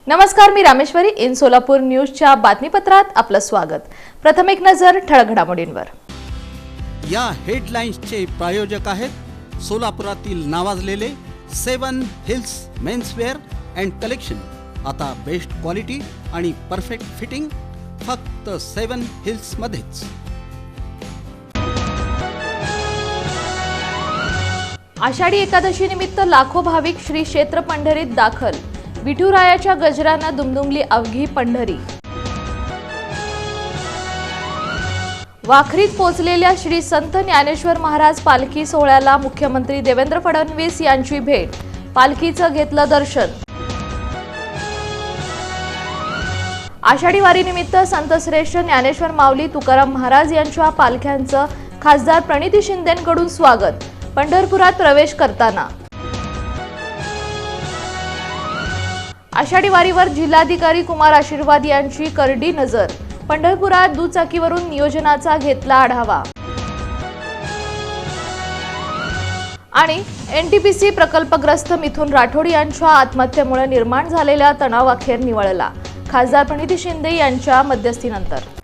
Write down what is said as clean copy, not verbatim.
नमस्कार, मी रामेश्वरी. इन सोलापूर न्यूजच्या बातमीपत्रात आपलं स्वागत. प्रथम एक नजर ठळक घडामोडींवर. या हेडलाईन्सचे प्रायोजक आहेत सोलापुरातील नावाजलेले 7 हिल्स मेन्सवेअर अँड कलेक्शन. आता बेस्ट क्वालिटी आणि परफेक्ट फिटिंग फक्त 7 हिल्स मध्येच. आषाढी एकादशी निमित्त लाखो भाविक श्री क्षेत्र पंढरीत दाखल. विठुरायाच्या गजरानं दुमदुमली अवघी पंढरी. वाखरीत पोचलेल्या श्री संत ज्ञानेश्वर महाराज पालखी सोहळ्याला मुख्यमंत्री देवेंद्र फडणवीस यांची भेट. पालखीचं घेतलं दर्शन. आषाढी वारीनिमित्त संतश्रेष्ठ ज्ञानेश्वर माऊली तुकाराम महाराज यांच्या पालख्यांचं खासदार प्रणिती शिंदेंकडून स्वागत. पंढरपुरात प्रवेश करताना आषाढी वारीवर जिल्हाधिकारी कुमार आशीर्वाद यांची करडी नजर. पंढरपुरात दुचाकीवरून नियोजनाचा घेतला आढावा. आणि एनटीपीसी प्रकल्पग्रस्त मिथुन राठोड यांच्या आत्महत्येमुळे निर्माण झालेला तणाव अखेर निवळला. खासदार प्रणिती शिंदे यांच्या मध्यस्थीनंतर